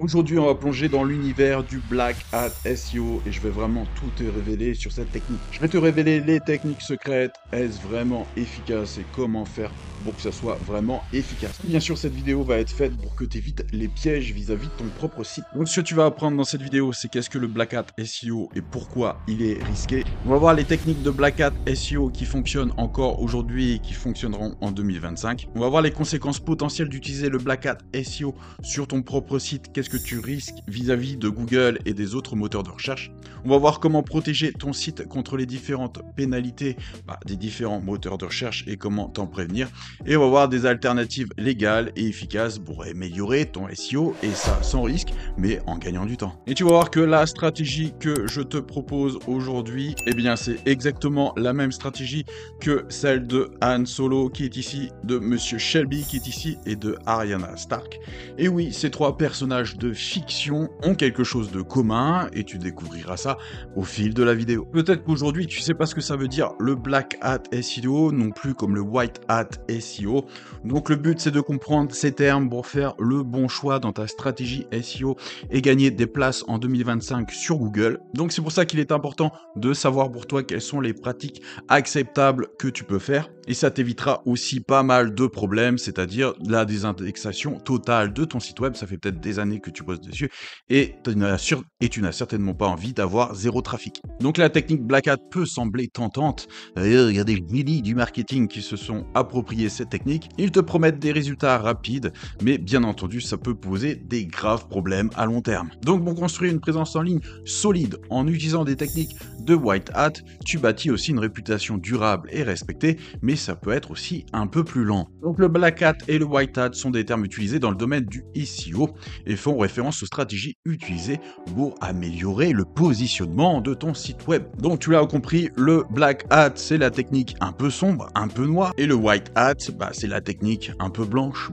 Aujourd'hui, on va plonger dans l'univers du Black Hat SEO et je vais vraiment tout te révéler sur cette technique. Je vais te révéler les techniques secrètes, est-ce vraiment efficace et comment faire pour que ça soit vraiment efficace. Bien sûr, cette vidéo va être faite pour que tu évites les pièges vis-à-vis de ton propre site. Donc, ce que tu vas apprendre dans cette vidéo, c'est qu'est-ce que le Black Hat SEO et pourquoi il est risqué. On va voir les techniques de Black Hat SEO qui fonctionnent encore aujourd'hui et qui fonctionneront en 2025. On va voir les conséquences potentielles d'utiliser le Black Hat SEO sur ton propre site. Qu'est-ce que tu risques vis-à-vis de Google et des autres moteurs de recherche. On va voir comment protéger ton site contre les différentes pénalités des différents moteurs de recherche et comment t'en prévenir. Et on va voir des alternatives légales et efficaces pour améliorer ton SEO et ça sans risque, mais en gagnant du temps. Et tu vas voir que la stratégie que je te propose aujourd'hui, eh bien c'est exactement la même stratégie que celle de Han Solo qui est ici, de Monsieur Shelby qui est ici et de Arya Stark. Et oui, ces trois personnages de fiction ont quelque chose de commun et tu découvriras ça au fil de la vidéo. Peut-être qu'aujourd'hui tu sais pas ce que ça veut dire le Black Hat SEO, non plus comme le White Hat SEO. Donc le but c'est de comprendre ces termes pour faire le bon choix dans ta stratégie SEO et gagner des places en 2025 sur Google. Donc c'est pour ça qu'il est important de savoir pour toi quelles sont les pratiques acceptables que tu peux faire et ça t'évitera aussi pas mal de problèmes, c'est-à-dire la désindexation totale de ton site web. Ça fait peut-être des années que tu bosses dessus et tu n'as certainement pas envie d'avoir zéro trafic. Donc la technique Black Hat peut sembler tentante. Il y a des génies du marketing qui se sont appropriés cette technique. Ils te promettent des résultats rapides, mais bien entendu, ça peut poser des graves problèmes à long terme. Donc pour construire une présence en ligne solide en utilisant des techniques de White Hat, tu bâtis aussi une réputation durable et respectée, mais ça peut être aussi un peu plus lent. Donc le Black Hat et le White Hat sont des termes utilisés dans le domaine du SEO et font référence aux stratégies utilisées pour améliorer le positionnement de ton site web. Donc tu l'as compris, le Black Hat c'est la technique un peu sombre, un peu noire, et le White Hat c'est la technique un peu blanche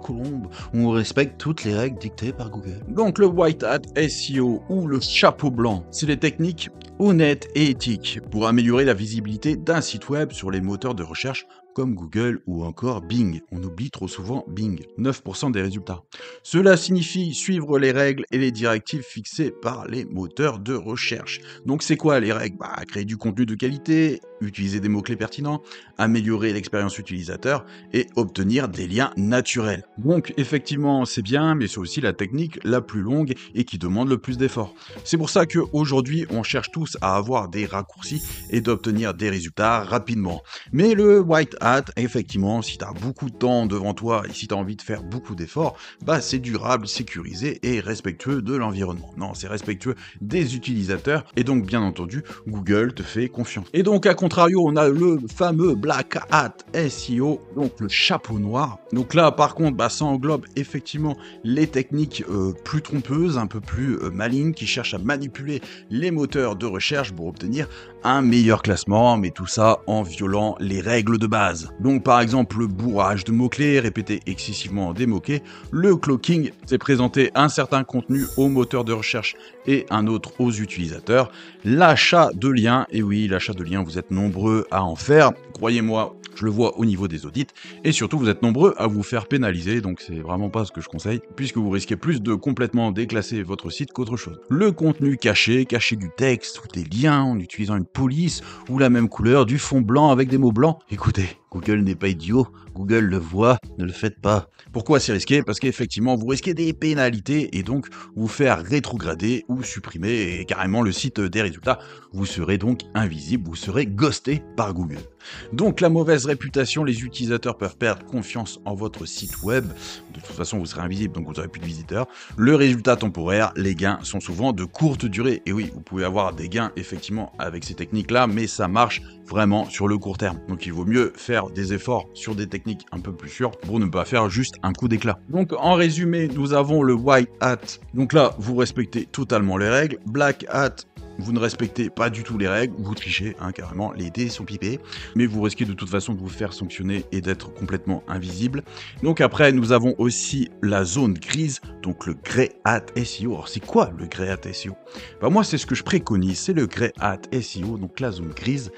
colombe, où on respecte toutes les règles dictées par Google. Donc le White Hat SEO ou le chapeau blanc, c'est les techniques honnêtes et éthiques pour améliorer la visibilité d'un site web sur les moteurs de recherche comme Google ou encore Bing. On oublie trop souvent Bing, 9% des résultats. Cela signifie suivre les règles et les directives fixées par les moteurs de recherche. Donc c'est quoi les règles? Créer du contenu de qualité, utiliser des mots-clés pertinents, améliorer l'expérience utilisateur et obtenir des liens naturels. Donc effectivement c'est bien, mais c'est aussi la technique la plus longue et qui demande le plus d'efforts. C'est pour ça qu'aujourd'hui on cherche tous à avoir des raccourcis et d'obtenir des résultats rapidement. Mais le White Hat, effectivement, si tu as beaucoup de temps devant toi et si tu as envie de faire beaucoup d'efforts, c'est durable, sécurisé et respectueux de l'environnement. Non, c'est respectueux des utilisateurs et donc bien entendu, Google te fait confiance. Et donc à contrario, on a le fameux Black Hat SEO, donc le chapeau noir. Donc là par contre, ça englobe effectivement les techniques plus trompeuses, un peu plus malignes, qui cherchent à manipuler les moteurs de recherche pour obtenir un meilleur classement, mais tout ça en violant les règles de base. Donc par exemple le bourrage de mots-clés, répéter excessivement des mots-clés, le cloaking, c'est présenter un certain contenu aux moteurs de recherche et un autre aux utilisateurs, l'achat de liens, et oui l'achat de liens vous êtes nombreux à en faire, croyez-moi, je le vois au niveau des audits, et surtout vous êtes nombreux à vous faire pénaliser, donc c'est vraiment pas ce que je conseille, puisque vous risquez plus de complètement déclasser votre site qu'autre chose. Le contenu caché, cacher du texte ou des liens en utilisant une police ou la même couleur, du fond blanc avec des mots blancs, écoutez, Google n'est pas idiot, Google le voit, ne le faites pas. Pourquoi c'est risqué? Parce qu'effectivement, vous risquez des pénalités et donc vous faire rétrograder ou supprimer carrément le site des résultats. Vous serez donc invisible, vous serez ghosté par Google. Donc la mauvaise réputation, les utilisateurs peuvent perdre confiance en votre site web. De toute façon, vous serez invisible, donc vous n'aurez plus de visiteurs. Le résultat temporaire, les gains sont souvent de courte durée. Et oui, vous pouvez avoir des gains effectivement avec ces techniques-là, mais ça marche vraiment sur le court terme. Donc il vaut mieux faire des efforts sur des techniques un peu plus sûres pour ne pas faire juste un coup d'éclat. Donc en résumé, nous avons le White Hat. Donc là, vous respectez totalement les règles. Black Hat, vous ne respectez pas du tout les règles, vous trichez, carrément, les dés sont pipés, mais vous risquez de toute façon de vous faire sanctionner et d'être complètement invisible. Donc après, nous avons aussi la zone grise, donc le Grey Hat SEO. Alors c'est quoi le Grey Hat SEO? Moi, c'est ce que je préconise, c'est le Grey Hat SEO, donc la zone grise.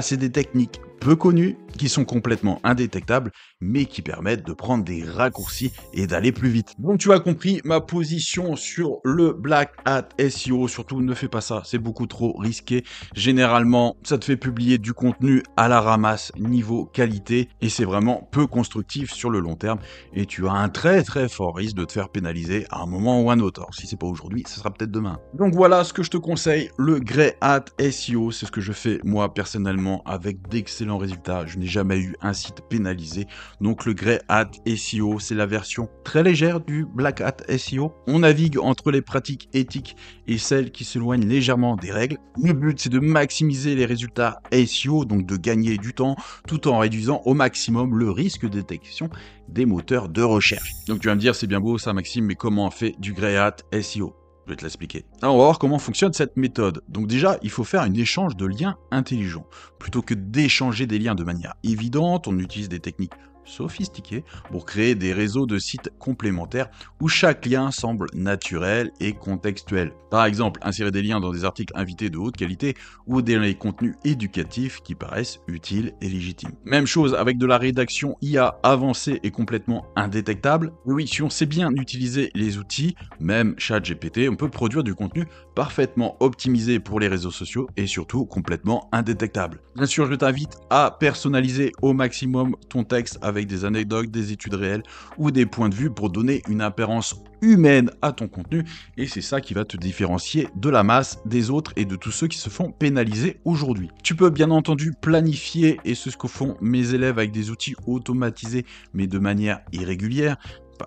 C'est des techniques peu connus, qui sont complètement indétectables, mais qui permettent de prendre des raccourcis et d'aller plus vite. Donc tu as compris ma position sur le Black Hat SEO. Surtout ne fais pas ça, c'est beaucoup trop risqué. Généralement, ça te fait publier du contenu à la ramasse niveau qualité et c'est vraiment peu constructif sur le long terme. Et tu as un très très fort risque de te faire pénaliser à un moment ou un autre. Alors si c'est pas aujourd'hui, ce sera peut-être demain. Donc voilà ce que je te conseille, le Grey Hat SEO, c'est ce que je fais moi personnellement avec d'excellents résultats. Je n'ai jamais eu un site pénalisé. Donc le Grey Hat SEO, c'est la version très légère du Black Hat SEO. On navigue entre les pratiques éthiques et celles qui s'éloignent légèrement des règles. Le but, c'est de maximiser les résultats SEO, donc de gagner du temps, tout en réduisant au maximum le risque de détection des moteurs de recherche. Donc tu vas me dire, c'est bien beau ça Maxime, mais comment on fait du Grey Hat SEO ? Je vais te l'expliquer. Alors on va voir comment fonctionne cette méthode. Donc déjà, il faut faire un échange de liens intelligents. Plutôt que d'échanger des liens de manière évidente, on utilise des techniques sophistiquées pour créer des réseaux de sites complémentaires où chaque lien semble naturel et contextuel. Par exemple, insérer des liens dans des articles invités de haute qualité ou des contenus éducatifs qui paraissent utiles et légitimes. Même chose avec de la rédaction IA avancée et complètement indétectable. Oui, si on sait bien utiliser les outils, même ChatGPT, on peut produire du contenu parfaitement optimisé pour les réseaux sociaux et surtout complètement indétectable. Bien sûr, je t'invite à personnaliser au maximum ton texte avec des anecdotes, des études réelles ou des points de vue pour donner une apparence humaine à ton contenu et c'est ça qui va te différencier de la masse des autres et de tous ceux qui se font pénaliser aujourd'hui. Tu peux bien entendu planifier et c'est ce que font mes élèves avec des outils automatisés mais de manière irrégulière.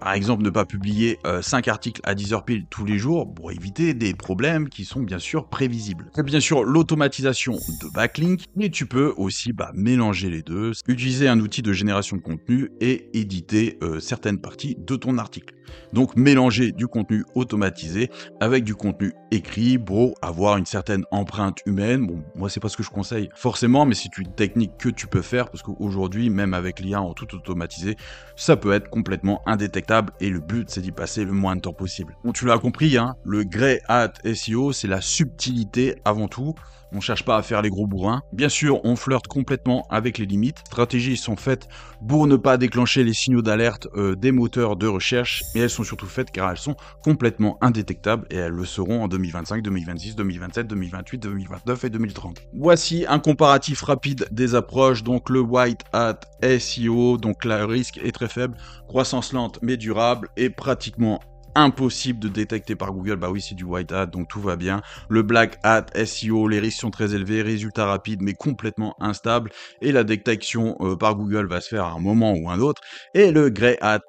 Par exemple, ne pas publier 5 articles à 10h pile tous les jours pour éviter des problèmes qui sont bien sûr prévisibles. C'est bien sûr l'automatisation de backlink, mais tu peux aussi mélanger les deux, utiliser un outil de génération de contenu et éditer certaines parties de ton article. Donc mélanger du contenu automatisé avec du contenu écrit pour avoir une certaine empreinte humaine. Bon, moi c'est pas ce que je conseille forcément, mais c'est une technique que tu peux faire parce qu'aujourd'hui, même avec l'IA en tout automatisé, ça peut être complètement indétectable et le but c'est d'y passer le moins de temps possible. Bon, tu l'as compris, hein, le Grey Hat SEO, c'est la subtilité avant tout. On cherche pas à faire les gros bourrins. Bien sûr, on flirte complètement avec les limites. Les stratégies sont faites pour ne pas déclencher les signaux d'alerte des moteurs de recherche, et elles sont surtout faites car elles sont complètement indétectables et elles le seront en 2025, 2026, 2027, 2028, 2029 et 2030. Voici un comparatif rapide des approches. Donc le White Hat SEO, donc le risque est très faible, croissance lente mais durable et pratiquement impossible de détecter par Google. Bah oui, c'est du White Hat, donc tout va bien. Le Black Hat SEO, les risques sont très élevés, résultats rapides mais complètement instables et la détection par Google va se faire à un moment ou un autre. Et le Grey Hat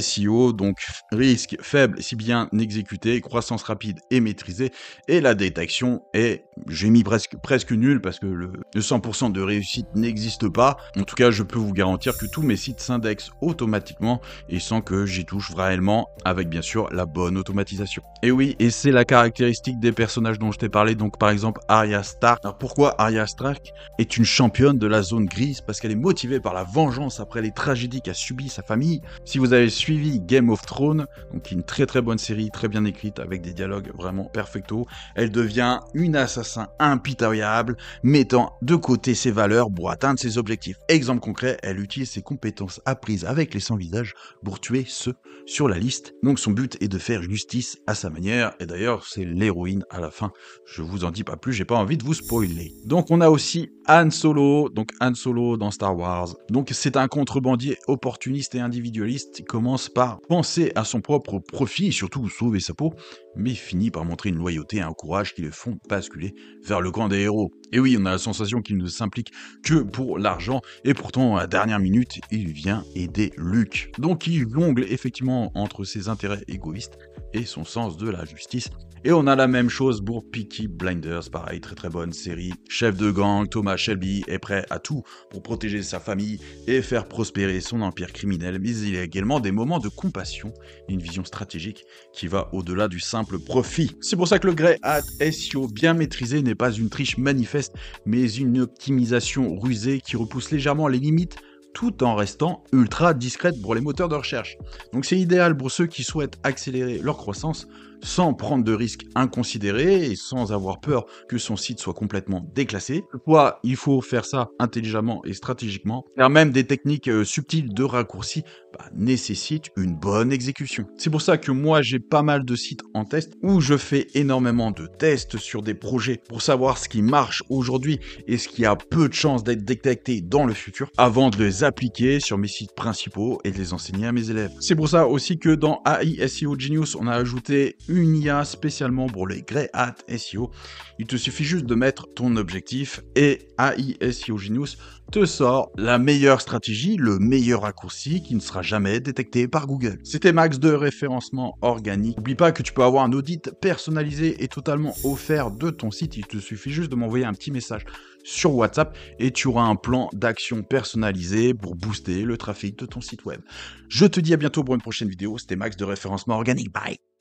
SEO, donc risque faible si bien exécuté, croissance rapide et maîtrisée et la détection est, j'ai mis presque nul parce que le 100% de réussite n'existe pas. En tout cas, je peux vous garantir que tous mes sites s'indexent automatiquement et sans que j'y touche réellement, avec bien sûr la bonne automatisation. Et oui, et c'est la caractéristique des personnages dont je t'ai parlé, donc par exemple Arya Stark. Alors pourquoi Arya Stark est une championne de la zone grise? Parce qu'elle est motivée par la vengeance après les tragédies qu'a subi sa famille. Si vous avez suivi Game of Thrones, donc une très très bonne série, très bien écrite, avec des dialogues vraiment perfecto, elle devient une assassin impitoyable, mettant de côté ses valeurs pour atteindre ses objectifs. Exemple concret, elle utilise ses compétences apprises avec les 100 visages pour tuer ceux sur la liste. Donc son but est de faire justice à sa manière, et d'ailleurs c'est l'héroïne à la fin. Je vous en dis pas plus, j'ai pas envie de vous spoiler. Donc on a aussi Han Solo, donc Han Solo dans Star Wars. Donc c'est un contrebandier opportuniste et individualiste qui commence par penser à son propre profit et surtout sauver sa peau, mais finit par montrer une loyauté et un courage qui le font basculer vers le camp des héros. Et oui, on a la sensation qu'il ne s'implique que pour l'argent, et pourtant à la dernière minute, il vient aider Luke. Donc il jongle effectivement entre ses intérêts égoïstes et son sens de la justice. Et on a la même chose pour Peaky Blinders, pareil, très très bonne série. Chef de gang, Thomas Shelby est prêt à tout pour protéger sa famille et faire prospérer son empire criminel, mais il y a également des moments de compassion et une vision stratégique qui va au-delà du simple profit. C'est pour ça que le Grey Hat SEO bien maîtrisé n'est pas une triche manifeste, mais une optimisation rusée qui repousse légèrement les limites tout en restant ultra discrète pour les moteurs de recherche. Donc c'est idéal pour ceux qui souhaitent accélérer leur croissance sans prendre de risques inconsidérés et sans avoir peur que son site soit complètement déclassé. Toutefois, il faut faire ça intelligemment et stratégiquement, car même des techniques subtiles de raccourci nécessitent une bonne exécution. C'est pour ça que moi j'ai pas mal de sites en test où je fais énormément de tests sur des projets pour savoir ce qui marche aujourd'hui et ce qui a peu de chances d'être détecté dans le futur avant de les appliquer sur mes sites principaux et de les enseigner à mes élèves. C'est pour ça aussi que dans AI SEO Genius, on a ajouté une IA spécialement pour les Grey Hat SEO. Il te suffit juste de mettre ton objectif et AI SEO Genius te sort la meilleure stratégie, le meilleur raccourci qui ne sera jamais détecté par Google. C'était Max de référencement organique. N'oublie pas que tu peux avoir un audit personnalisé et totalement offert de ton site. Il te suffit juste de m'envoyer un petit message sur WhatsApp et tu auras un plan d'action personnalisé pour booster le trafic de ton site web. Je te dis à bientôt pour une prochaine vidéo. C'était Max de référencement organique. Bye!